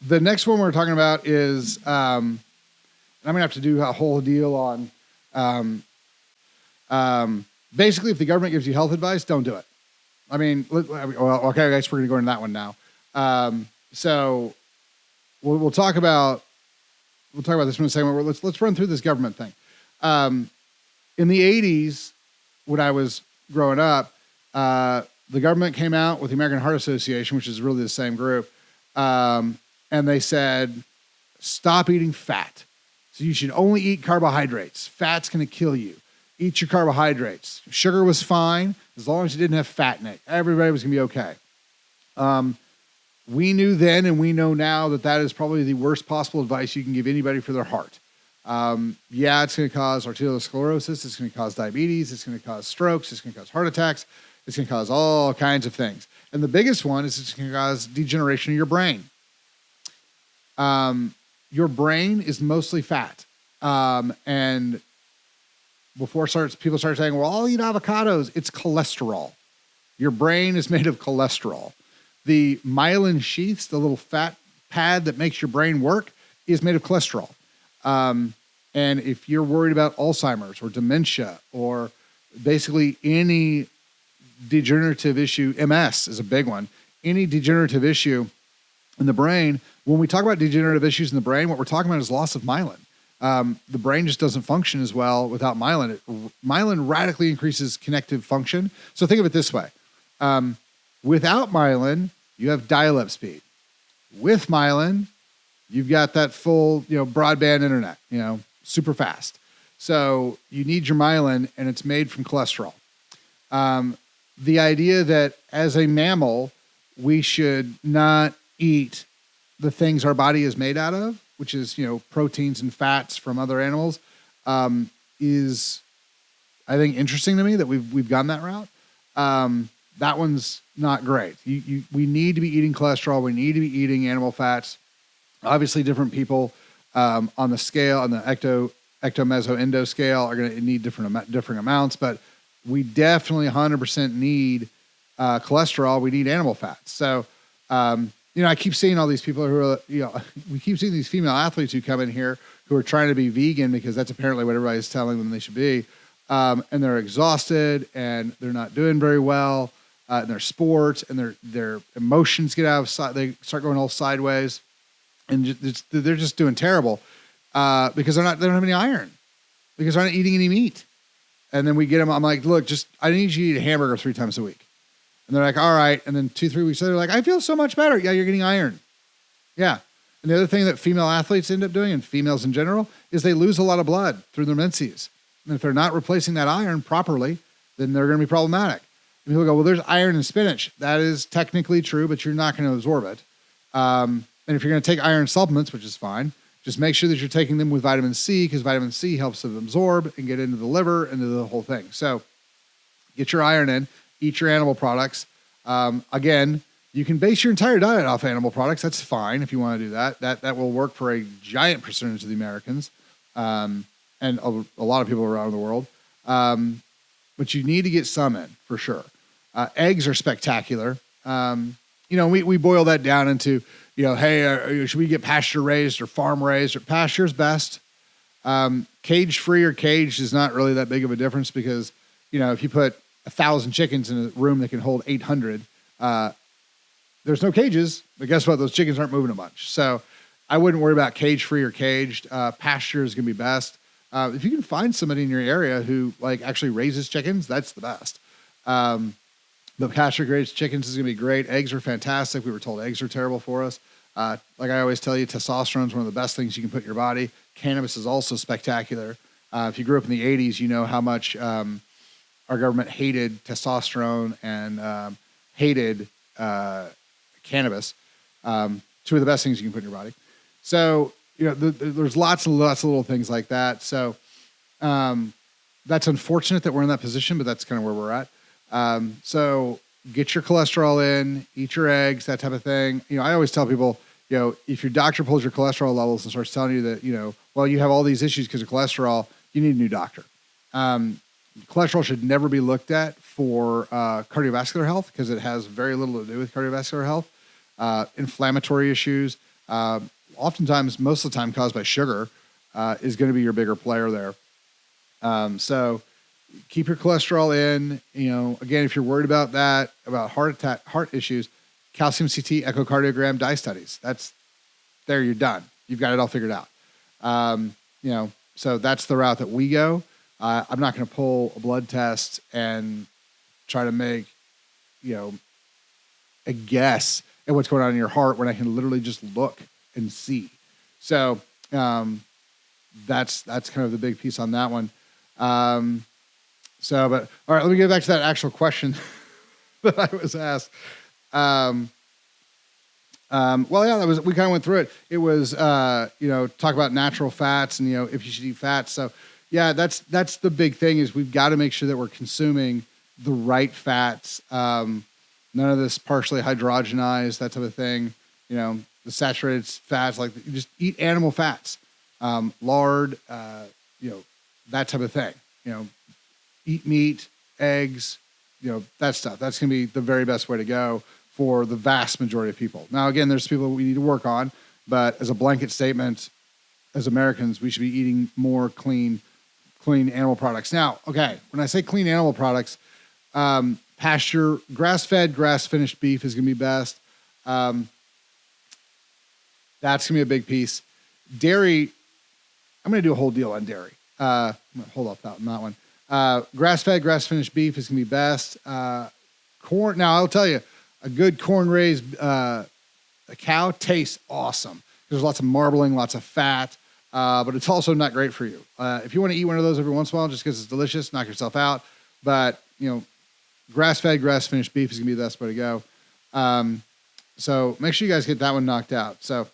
the next one we're talking about is, I'm going to have to do a whole deal on, basically, if the government gives you health advice, don't do it. I mean, okay, I guess we're going to go into that one now. So we'll talk about this in a second. Let's run through this government thing. In the 80s, when I was growing up, the government came out with the American Heart Association, which is really the same group, and they said, stop eating fat. So you should only eat carbohydrates. Fat's going to kill you. Eat your carbohydrates. Sugar was fine as long as you didn't have fat in it. Everybody was going to be okay. We knew then and we know now that is probably the worst possible advice you can give anybody for their heart. Yeah, it's going to cause arterial sclerosis. It's going to cause diabetes. It's going to cause strokes. It's going to cause heart attacks. It's going to cause all kinds of things. And the biggest one is it's going to cause degeneration of your brain. Your brain is mostly fat. And before people start saying, well, I'll eat avocados, it's cholesterol. Your brain is made of cholesterol. The myelin sheaths, the little fat pad that makes your brain work, is made of cholesterol. And if you're worried about Alzheimer's or dementia or basically any degenerative issue, MS is a big one, any degenerative issue in the brain, when we talk about degenerative issues in the brain, what we're talking about is loss of myelin. The brain just doesn't function as well without myelin. Myelin radically increases connective function. So think of it this way. Without myelin, you have dial-up speed. With myelin, you've got that full, broadband internet, super fast. So you need your myelin, and it's made from cholesterol. The idea that as a mammal, we should not eat the things our body is made out of, which is, proteins and fats from other animals, is, I think, interesting to me that we've gone that route. That one's not great. We need to be eating cholesterol. We need to be eating animal fats. Obviously, different people on the scale, on the ecto, maso, endo scale, are going to need different amounts, but we definitely 100% need cholesterol. We need animal fats. So, I keep seeing all these people who are, we keep seeing these female athletes who come in here who are trying to be vegan because that's apparently what everybody's telling them they should be. And they're exhausted and they're not doing very well in their sports, and their emotions get they start going all sideways, and they're just doing terrible because they don't have any iron, because they're not eating any meat. And then we get them, I'm like, look, I need you to eat a hamburger 3 times a week. And they're like, all right. And then 2-3 weeks later, they're like, I feel so much better. Yeah, you're getting iron. Yeah. And the other thing that female athletes end up doing, and females in general, is they lose a lot of blood through their menses. And if they're not replacing that iron properly, then they're going to be problematic. And people go, well, there's iron in spinach. That is technically true, but you're not going to absorb it. And if you're going to take iron supplements, which is fine, just make sure that you're taking them with vitamin C, because vitamin C helps them absorb and get into the liver, into the whole thing. So get your iron in. Eat your animal products. Again, you can base your entire diet off animal products. That's fine if you want to do that. That will work for a giant percentage of the Americans and a lot of people around the world. But you need to get some in for sure. Eggs are spectacular. We boil that down into, hey, should we get pasture raised or farm raised? Or pasture's best. Cage free or caged is not really that big of a difference, because, if you put 1,000 chickens in a room that can hold 800, there's no cages, but guess what? Those chickens aren't moving a bunch. So I wouldn't worry about cage free or caged. Pasture is going to be best. If you can find somebody in your area who actually raises chickens, that's the best. The pasture raised chickens is going to be great. Eggs are fantastic. We were told eggs are terrible for us. Like I always tell you, testosterone is one of the best things you can put in your body. Cannabis is also spectacular. If you grew up in the 80s, you know how much our government hated testosterone and hated cannabis. 2 of the best things you can put in your body. So, there's lots and lots of little things like that. So that's unfortunate that we're in that position, but that's kind of where we're at. So get your cholesterol in, eat your eggs, that type of thing. I always tell people, if your doctor pulls your cholesterol levels and starts telling you that, you have all these issues because of cholesterol, you need a new doctor. Cholesterol should never be looked at for cardiovascular health, because it has very little to do with cardiovascular health. Inflammatory issues, Oftentimes, most of the time caused by sugar, is going to be your bigger player there. So keep your cholesterol in. Again, if you're worried about that, about heart issues, calcium CT, echocardiogram, dye studies. There, you're done. You've got it all figured out. So that's the route that we go. I'm not going to pull a blood test and try to make, a guess at what's going on in your heart when I can literally just look and see. So that's kind of the big piece on that one. But all right, let me get back to that actual question that I was asked. We kind of went through it. It was, talk about natural fats and, if you should eat fats. So yeah, that's the big thing is we've got to make sure that we're consuming the right fats. None of this partially hydrogenized, that type of thing. The saturated fats, like you just eat animal fats, lard, that type of thing. Eat meat, eggs, that stuff. That's going to be the very best way to go for the vast majority of people. Now, again, there's people we need to work on, but as a blanket statement, as Americans, we should be eating more clean animal products. Now, okay, when I say clean animal products, pasture, grass-fed, grass-finished beef is going to be best. That's going to be a big piece. Dairy, I'm going to do a whole deal on dairy. I'm going to hold off on that one. Grass-fed, grass-finished beef is going to be best. Corn, now I'll tell you, a good corn-raised a cow tastes awesome. There's lots of marbling, lots of fat, but it's also not great for you. If you want to eat one of those every once in a while, just because it's delicious, knock yourself out. But, grass-fed, grass-finished beef is going to be the best way to go. So make sure you guys get that one knocked out. So